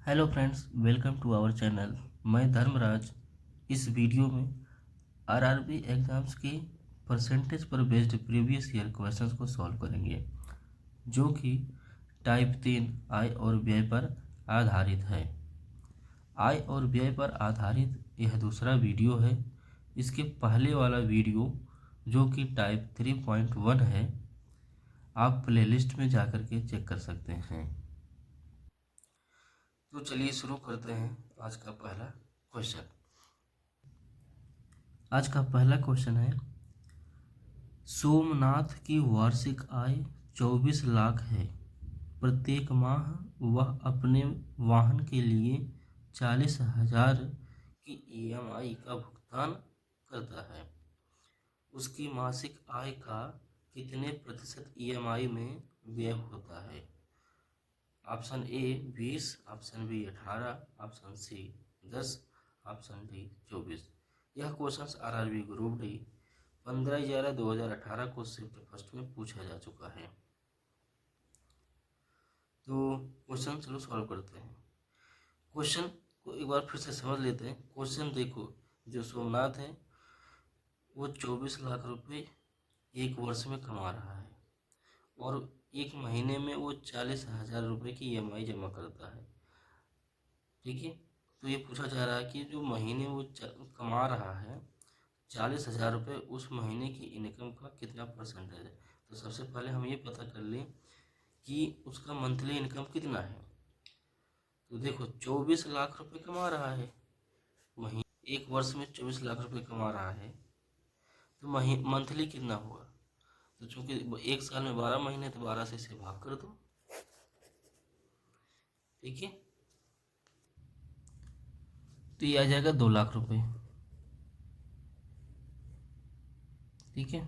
Hello friends, welcome to our channel. मैं धर्मराज। इस वीडियो में आरआरबी एग्ज़ाम्स की परसेंटेज पर बेस्ड प्रीवियस ईयर क्वेश्चंस को सॉल्व करेंगे, जो कि टाइप 3 आय और व्यय पर आधारित है। आय और व्यय पर आधारित यह दूसरा वीडियो है। इसके पहले वाला वीडियो, जो कि टाइप 3.1 है, आप प्लेलिस्ट में जाकर के चेक कर सकते हैं। तो चलिए शुरू करते हैं आज का पहला क्वेश्चन। आज का पहला क्वेश्चन है, सोमनाथ की वार्षिक आय 24 लाख है। प्रत्येक माह वह अपने वाहन के लिए 40,000 की ईएमआई का भुगतान करता है। उसकी मासिक आय का कितने प्रतिशत ईएमआई में व्यय होता है? Option A 20, option B 18, option C 10, option D 24। यह क्वेश्चन आरआरबी ग्रुप डी 15/11/2018 को शिफ्ट फर्स्ट में पूछा जा चुका है। तो क्वेश्चन चलो सॉल्व करते हैं। क्वेश्चन को एक बार फिर से समझ लेते हैं। क्वेश्चन देखो, जो सोमनाथ है वो 24 लाख रुपए एक वर्ष में कमा रहा है और एक महीने में वो 40,000 रुपये की ईएमआई जमा करता है। ठीक है, तो ये पूछा जा रहा है कि जो महीने वो कमा रहा है 40,000 रुपये, उस महीने की इनकम का कितना परसेंटेज है। तो सबसे पहले हम ये पता कर लें कि उसका मंथली इनकम कितना है। तो देखो, 24 लाख रुपए कमा रहा है महीने, एक वर्ष में 24 लाख रुपए कमा रहा है, तो मंथली कितना होगा। तो चूंकि एक साल में 12 महीने, तो 12 से इसे भाग कर दो। ठीक है, तो ये आ जाएगा 2 लाख रुपए। ठीक है,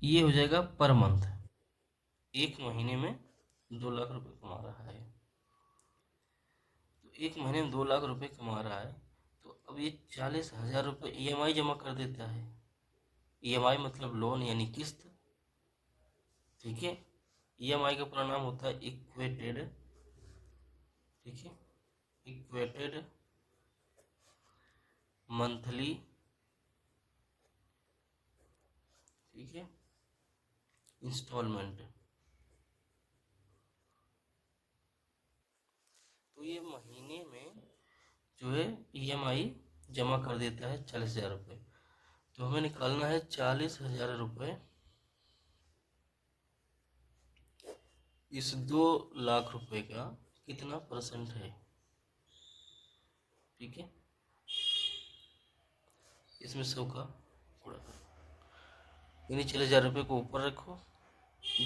ये हो जाएगा पर मंथ। एक महीने में 2 लाख रुपए कमा रहा है, तो एक महीने में 2 लाख रुपए कमा रहा है, तो अब ये 40,000 रुपये ईएमआई जमा कर देता है। ईएमआई मतलब लोन यानी किस्त। ठीक है, ईएमआई का पूरा नाम होता है इक्वेटेड। ठीक है, इक्वेटेड मंथली, ठीक है, इंस्टॉलमेंट। तो ये महीने में जो है ईएमआई जमा कर देता है 40,000 रुपये। तो हमें निकालना है 40,000 रुपये इस 2 लाख रुपए का कितना परसेंट है। ठीक है, इसमें 100 का गुणा करो, यानी 40,000 रुपये को ऊपर रखो,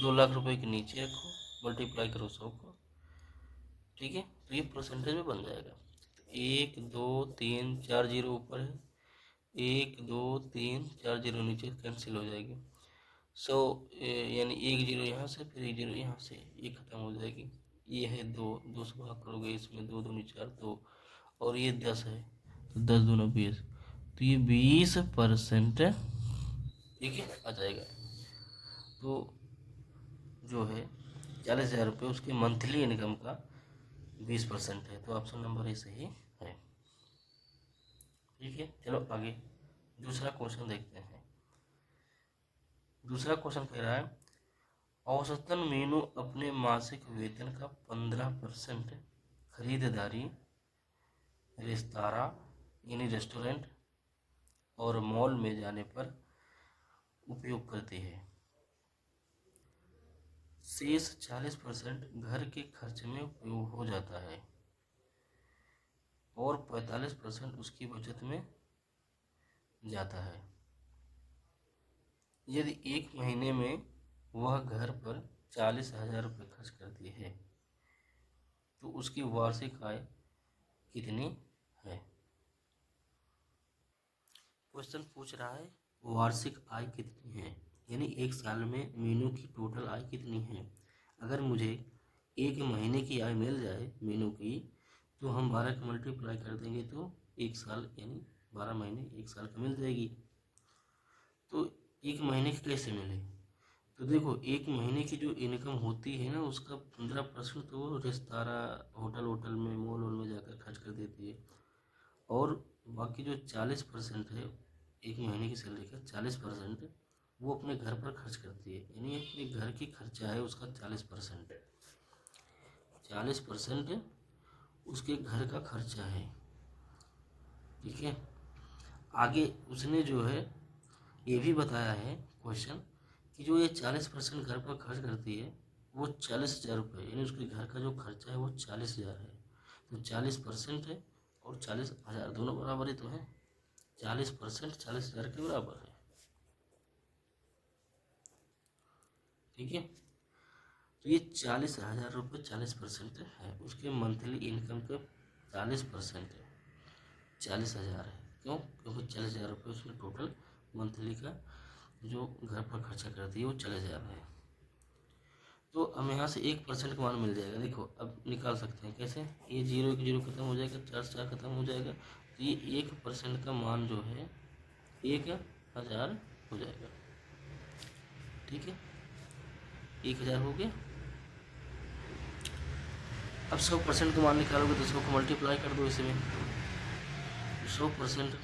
2 लाख रुपए के नीचे रखो, मल्टीप्लाई करो 100 को। ठीक है, तो ये परसेंटेज में बन जाएगा। 1 2 3 4 जीरो ऊपर है, 1 2 3 4 जीरो नीचे, कैंसिल हो जाएगी। 100 यानी 1 जीरो यहाँ से, फिर 1 जीरो यहाँ से, ये खत्म हो जाएगी। ये है 2 से भाग करोगे, इसमें 2 दूनी 4 2, और ये 10 है, तो 10 दूना 20, तो ये 20%, ठीक है, आ जाएगा। तो जो है 40,000 रुपये उसके मंथली इनकम का 20% है, तो ऑप्शन नंबर ए सही है। ठीक है, चलो आगे दूसरा क्वेश्चन देखते हैं। दूसरा क्वेश्चन कह रहा है, औसतन मीनू अपने मासिक वेतन का 15% खरीदारी रेस्तरां यानी रेस्टोरेंट और मॉल में जाने पर उपयोग करती है। शेष 40% घर के खर्च में उपयोग हो जाता है और 45% उसकी बचत में जाता है। यदि एक महीने में वह घर पर 40,000 रुपये खर्च करती है, तो उसकी वार्षिक आय कितनी है। क्वेश्चन पूछ रहा है वार्षिक आय कितनी है, यानी एक साल में मीनू की टोटल आय कितनी है। अगर मुझे एक महीने की आय मिल जाए मीनू की, तो हम 12 का मल्टीप्लाई कर देंगे, तो एक साल यानी 12 महीने एक साल का मिल जाएगी। तो एक महीने की कैसे मिले, तो देखो, एक महीने की जो इनकम होती है ना, उसका 15% तो वो रेस्तारा होटल में मॉल में जाकर खर्च कर देती है, और बाकी जो 40% है एक महीने की सैलरी का 40% वो अपने घर पर खर्च करती है। यानी अपने घर की खर्चा है उसका 40% उसके घर का खर्चा है। ठीक है। आगे उसने जो है ये भी बताया है क्वेश्चन कि जो ये 40% घर पर खर्च करती है वो 40,000 रुपये, यानी उसके घर का जो खर्चा है वो 40,000 है। तो 40% है और 40,000 दोनों बराबर ही तो है। 40% 40,000 के बराबर है। ठीक है। तो ये 40,000 रुपये 40% है, उसके मंथली इनकम का 40% है, 40,000 है। क्यों? क्योंकि 40,000 रुपये उसमें टोटल मंथली का जो घर पर खर्चा करती है वो 40,000 है। तो हमें यहाँ से 1% का मान मिल जाएगा। देखो अब निकाल सकते हैं कैसे, ये 0 1 0 खत्म हो जाएगा, 4 4 खत्म हो जाएगा, तो ये 1% का मान जो है 1,000 हो जाएगा। ठीक है, 1,000 हो गया। अब 100% का मान निकालोगे तो 100 को मल्टीप्लाई कर दो इसमें। 100%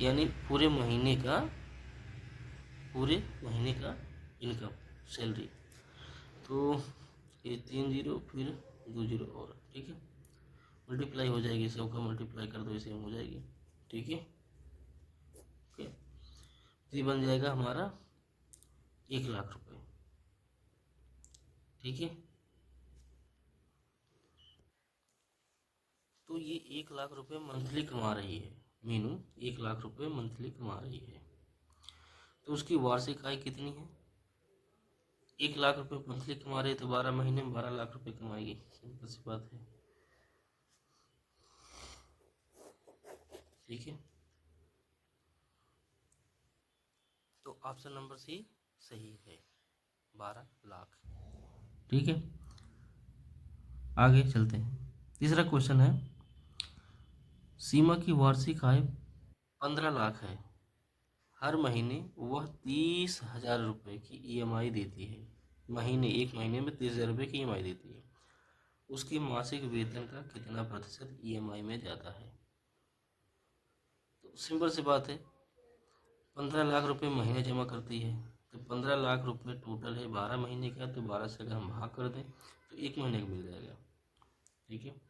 यानी पूरे महीने का इनकम सैलरी। तो ये 3 0 फिर 2 0 और, ठीक है, मल्टीप्लाई हो जाएगी, 100 का मल्टीप्लाई कर दो इसे, हो जाएगी। ठीक है, ओके। तो ये बन जाएगा हमारा 1,00,000 रुपये। ठीक है, तो ये 1,00,000 रुपये मंथली कमा रही है मीनू, 1,00,000 रुपये मंथली कमा रही है। तो उसकी वार्षिक आय कितनी है? 1,00,000 रुपये मंथली कमा रही है तो 12 महीने में 12,00,000 रुपये कमाएगी। सिंपल सी बात है। ठीक है, तो ऑप्शन नंबर सी सही है, 12,00,000। ठीक है, आगे चलते हैं। तीसरा क्वेश्चन है, सीमा की वार्षिक आय 15,00,000 है। हर महीने वह 30,000 रुपये की EMI देती है। एक महीने में 30,000 रुपये की EMI देती है। उसके मासिक वेतन का कितना प्रतिशत EMI में जाता है? तो सिंपल सी बात है, 15,00,000 रुपये महीने जमा करती है, तो 15,00,000 रुपये टोटल है 12 महीने का, तो 12 से अगर हम भाग कर दें तो एक महीने का मिल जाएगा। ठीक है,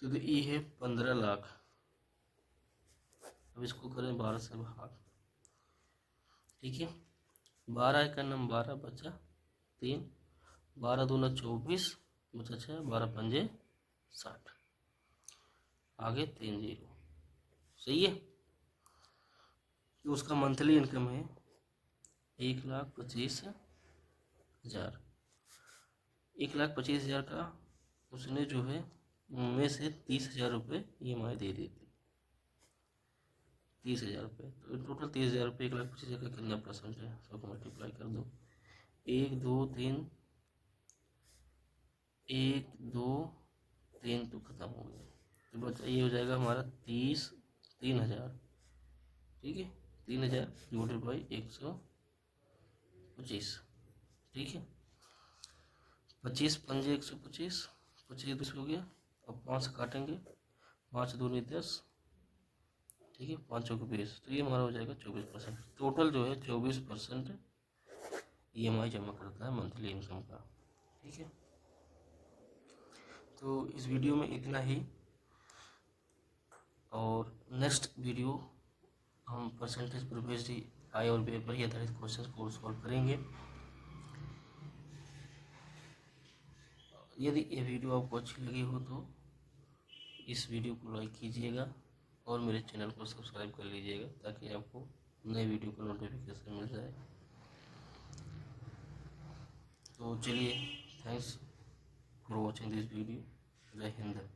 तो ये है 15,00,000। अब इसको करें 12 से भाग। ठीक है, 12 का नम 12 बचा 3, 12 दूना 24 बचा 6, 12 पंजे 60, आगे 3 0। सही है। तो उसका मंथली इनकम है 1,25,000। 1,25,000 का उसने जो है में से 30,000 रुपये EMI दे दी थी। 30,000 रुपये, तो टोटल 30,000 रुपये 1,25,000 का कितना परसेंट है? सबको मल्टीप्लाई कर दो। 1 2 3, 1 2 3 तो खत्म हो गया, तो बचा ये हो जाएगा हमारा 3,000। ठीक है, 3,000 डिवाइडेड बाई 125। ठीक है, 25 पंजे 125, 25 10 हो गया। अब 5 काटेंगे, 5 दूनी 10, ठीक है, 5 चौके 20, तो ये हमारा हो जाएगा 24%। टोटल जो है 24% EMI जमा करता है मंथली इनकम का। ठीक है, तो इस वीडियो में इतना ही, और नेक्स्ट वीडियो हम परसेंटेज पर बेस्ड आय और व्यय पर ही आधारित क्वेश्चन को सॉल्व करेंगे। यदि ये वीडियो आपको अच्छी लगी हो तो इस वीडियो को लाइक कीजिएगा और मेरे चैनल को सब्सक्राइब कर लीजिएगा, ताकि आपको नए वीडियो का नोटिफिकेशन मिल जाए। तो चलिए, thanks for watching this video. जय हिंद।